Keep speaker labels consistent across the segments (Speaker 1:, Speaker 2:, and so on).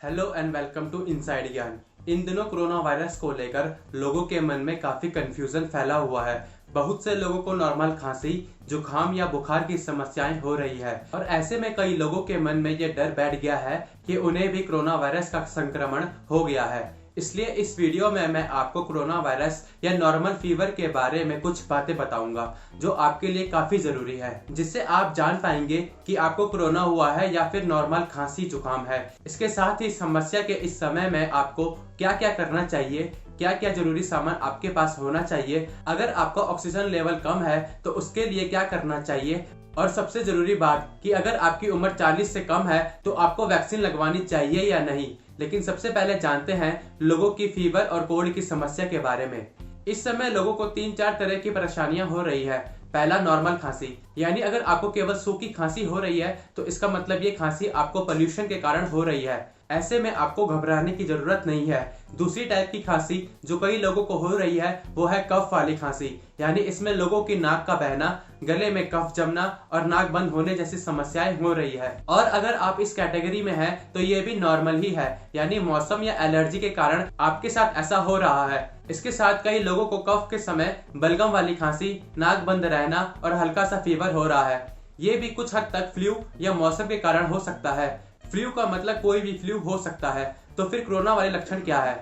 Speaker 1: Hello and welcome to inside Gyan. इन दिनों corona virus को लेकर लोगों के मन में काफी कंफ्यूजन फैला हुआ है। बहुत से लोगों को नॉर्मल खांसी, जुकाम या बुखार की समस्याएं हो रही है और ऐसे में कई लोगों के मन में ये डर बैठ गया है कि उन्हें भी कोरोना वायरस का संक्रमण हो गया है। इसलिए इस वीडियो में मैं आपको कोरोना वायरस या नॉर्मल फीवर के बारे में कुछ बातें बताऊंगा जो आपके लिए काफी जरूरी है, जिससे आप जान पाएंगे कि आपको कोरोना हुआ है या फिर नॉर्मल खांसी जुकाम है। इसके साथ ही समस्या के इस समय में आपको क्या क्या करना चाहिए, क्या क्या जरूरी सामान आपके पास होना चाहिए, अगर आपका ऑक्सीजन लेवल कम है तो उसके लिए क्या करना चाहिए, और सबसे जरूरी बात कि अगर आपकी उम्र 40 से कम है तो आपको वैक्सीन लगवानी चाहिए या नहीं। लेकिन सबसे पहले जानते हैं लोगों की फीवर और कोल्ड की समस्या के बारे में। इस समय लोगों को 3-4 तरह की परेशानियां हो रही है। पहला, नॉर्मल खांसी, यानी अगर आपको केवल सूखी खांसी हो रही है तो इसका मतलब ये खांसी आपको पोल्यूशन के कारण हो रही है। ऐसे में आपको घबराने की जरूरत नहीं है। दूसरी टाइप की खांसी जो कई लोगों को हो रही है वो है कफ वाली खांसी, यानी इसमें लोगों की नाक का बहना, गले में कफ जमना और नाक बंद होने जैसी समस्याएं हो रही है। और अगर आप इस कैटेगरी में हैं तो ये भी नॉर्मल ही है, यानी मौसम या एलर्जी के कारण आपके साथ ऐसा हो रहा है। इसके साथ कई लोगों को कफ के समय बलगम वाली खांसी, नाक बंद रहना और हल्का सा फीवर हो रहा है। ये भी कुछ हद तक फ्लू या मौसम के कारण हो सकता है। फ्लू का मतलब कोई भी फ्लू हो सकता है। तो फिर कोरोना वाले लक्षण क्या है?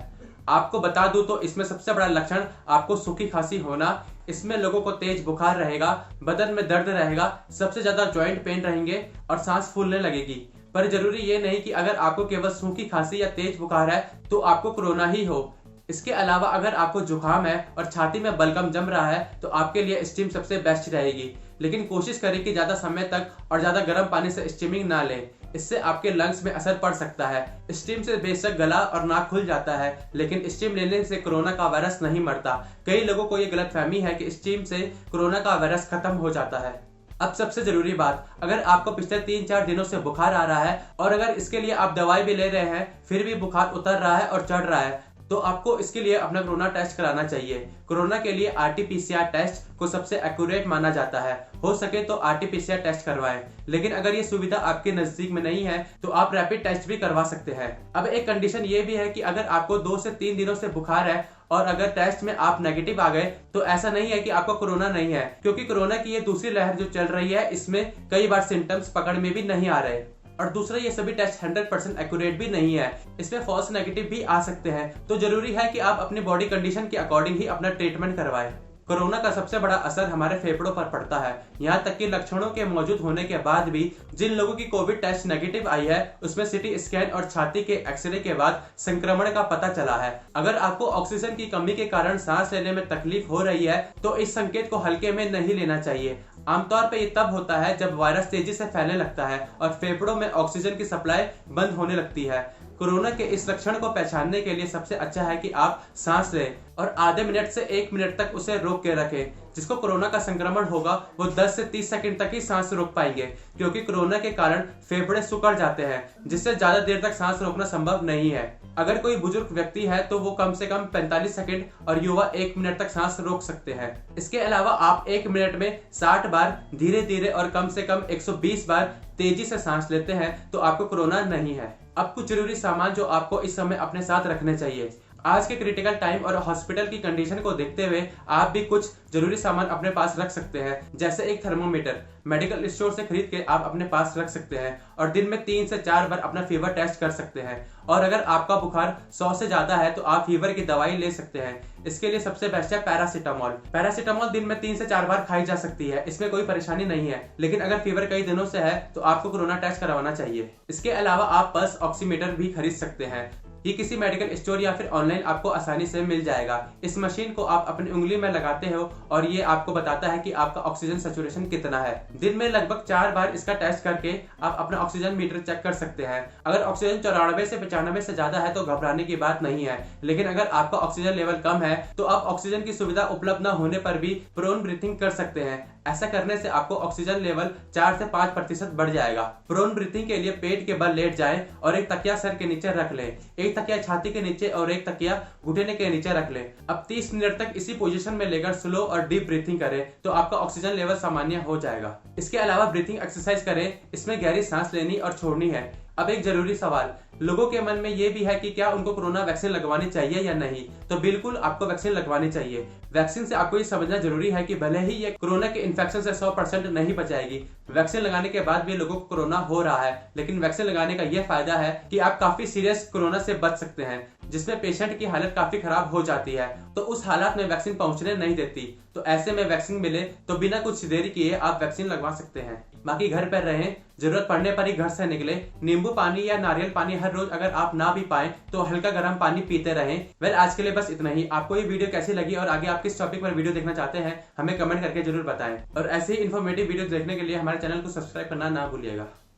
Speaker 1: आपको बता दूं तो इसमें सबसे बड़ा लक्षण आपको सूखी खांसी होना। इसमें लोगों को तेज बुखार रहेगा, बदन में दर्द रहेगा, सबसे ज्यादा जॉइंट पेन रहेंगे और सांस फूलने लगेगी। पर जरूरी ये नहीं कि अगर आपको केवल सूखी खांसी या तेज बुखार है तो आपको कोरोना ही हो। इसके अलावा अगर आपको जुकाम है और छाती में बलगम जम रहा है तो आपके लिए स्टीम सबसे बेस्ट रहेगी। लेकिन कोशिश करें कि ज्यादा समय तक और ज्यादा गर्म पानी से स्टीमिंग ना लें, इससे आपके लंग्स में असर पड़ सकता है। स्टीम से बेशक गला और नाक खुल जाता है, लेकिन स्टीम लेने से कोरोना का वायरस नहीं मरता। कई लोगों को ये गलतफहमी है कि स्टीम से कोरोना का वायरस खत्म हो जाता है। अब सबसे जरूरी बात, अगर आपको पिछले 3-4 दिनों से बुखार आ रहा है और अगर इसके लिए आप दवाई भी ले रहे हैं फिर भी बुखार उतर रहा है और चढ़ रहा है तो आपको इसके लिए अपना कोरोना टेस्ट कराना चाहिए। कोरोना के लिए RT-PCR टेस्ट को सबसे एक्यूरेट माना जाता है। हो सके तो RT-PCR टेस्ट करवाएं, लेकिन अगर ये सुविधा आपके नजदीक में नहीं है तो आप रैपिड टेस्ट भी करवा सकते हैं। अब एक कंडीशन ये भी है कि अगर आपको 2 से 3 दिनों से बुखार है और अगर टेस्ट में आप नेगेटिव आ गए तो ऐसा नहीं है कि आपको कोरोना नहीं है, क्योंकि कोरोना की ये दूसरी लहर जो चल रही है इसमें कई बार सिम्टम्स पकड़ में भी नहीं आ रहे। और दूसरा, ये सभी टेस्ट 100% एक्यूरेट भी नहीं है, इसमें फॉल्स नेगेटिव भी आ सकते हैं। तो जरूरी है कि आप अपनी बॉडी कंडीशन के अकॉर्डिंग ही अपना ट्रीटमेंट करवाएं। कोरोना का सबसे बड़ा असर हमारे फेफड़ों पर पड़ता है। यहाँ तक कि लक्षणों के मौजूद होने के बाद भी जिन लोगों की कोविड टेस्ट नेगेटिव आई है उसमें सिटी स्कैन और छाती के एक्सरे के बाद संक्रमण का पता चला है। अगर आपको ऑक्सीजन की कमी के कारण सांस लेने में तकलीफ हो रही है तो इस संकेत को हल्के में नहीं लेना चाहिए। आमतौर पर ये तब होता है जब वायरस तेजी से फैलने लगता है और फेफड़ों में ऑक्सीजन की सप्लाई बंद होने लगती है। कोरोना के इस लक्षण को पहचानने के लिए सबसे अच्छा है कि आप सांस लें और आधे मिनट से 1 मिनट तक उसे रोक के रखें। जिसको कोरोना का संक्रमण होगा वो 10 से 30 सेकंड तक ही सांस रोक पाएंगे, क्योंकि कोरोना के कारण फेफड़े सिकुड़ जाते हैं जिससे ज्यादा देर तक सांस रोकना संभव नहीं है। अगर कोई बुजुर्ग व्यक्ति है तो वो कम से कम 45 सेकंड और युवा 1 मिनट तक सांस रोक सकते हैं। इसके अलावा आप 1 मिनट में 60 बार धीरे धीरे और कम से कम 120 बार तेजी से सांस लेते हैं तो आपको कोरोना नहीं है। अब कुछ जरूरी सामान जो आपको इस समय अपने साथ रखने चाहिए। आज के क्रिटिकल टाइम और हॉस्पिटल की कंडीशन को देखते हुए आप भी कुछ जरूरी सामान अपने पास रख सकते हैं, जैसे एक थर्मोमीटर मेडिकल स्टोर से खरीद के आप अपने पास रख सकते हैं और दिन में 3 से 4 बार अपना फीवर टेस्ट कर सकते हैं। और अगर आपका बुखार 100 से ज्यादा है तो आप फीवर की दवाई ले सकते हैं। इसके लिए सबसे बेस्ट है पैरासीटामोल। पैरासीटामोल दिन में 3 से 4 बार खाई जा सकती है, इसमें कोई परेशानी नहीं है। लेकिन अगर फीवर कई दिनों से है तो आपको कोरोना टेस्ट करवाना चाहिए। इसके अलावा आप पल्स ऑक्सीमीटर भी खरीद सकते हैं। ये किसी मेडिकल स्टोर या फिर ऑनलाइन आपको आसानी से मिल जाएगा। इस मशीन को आप अपनी उंगली में लगाते हो और ये आपको बताता है कि आपका ऑक्सीजन सैचुरेशन कितना है। दिन में लगभग 4 बार इसका टेस्ट करके आप अपना ऑक्सीजन मीटर चेक कर सकते हैं। अगर ऑक्सीजन 94 से 95 से ज्यादा है तो घबराने की बात नहीं है, लेकिन अगर आपका ऑक्सीजन लेवल कम है तो आप ऑक्सीजन की सुविधा उपलब्ध न होने पर भी प्रोन ब्रीथिंग कर सकते हैं। ऐसा करने से आपको ऑक्सीजन लेवल 4 से 5% बढ़ जाएगा। प्रोन ब्रीथिंग के लिए पेट के बल लेट जाएं और एक तकिया सर के नीचे रख लें। एक तकिया छाती के नीचे और एक तकिया घुटने के नीचे रख लें। अब 30 मिनट तक इसी पोजीशन में लेकर स्लो और डीप ब्रीथिंग करें तो आपका ऑक्सीजन लेवल सामान्य हो जाएगा। इसके अलावा ब्रीथिंग एक्सरसाइज करें, इसमें गहरी सांस लेनी और छोड़नी है। अब एक जरूरी सवाल, लोगों के मन में ये भी है कि क्या उनको कोरोना वैक्सीन लगवानी चाहिए या नहीं। तो बिल्कुल आपको वैक्सीन लगवानी चाहिए। वैक्सीन से आपको ये समझना जरूरी है कि भले ही ये कोरोना के इन्फेक्शन से 100% नहीं बचाएगी, वैक्सीन लगाने के बाद भी लोगों को कोरोना हो रहा है, लेकिन वैक्सीन लगाने का ये फायदा है कि आप काफी सीरियस कोरोना से बच सकते हैं, जिसमें पेशेंट की हालत काफी खराब हो जाती है। तो उस हालात में वैक्सीन पहुंचने नहीं देती। तो ऐसे में वैक्सीन मिले तो बिना कुछ देरी किए आप वैक्सीन लगवा सकते हैं। बाकी घर पर रहें, जरूरत पड़ने पर ही घर से निकले। नींबू पानी या नारियल पानी हर रोज अगर आप ना भी पाए तो हल्का गर्म पानी पीते रहें। वेल, आज के लिए बस इतना ही। आपको ये वीडियो कैसी लगी और आगे आप किस टॉपिक पर वीडियो देखना चाहते हैं हमें कमेंट करके जरूर बताएं। और ऐसे ही इन्फॉर्मेटिव वीडियो देखने के लिए हमारे चैनल को सब्सक्राइब करना ना भूलिएगा।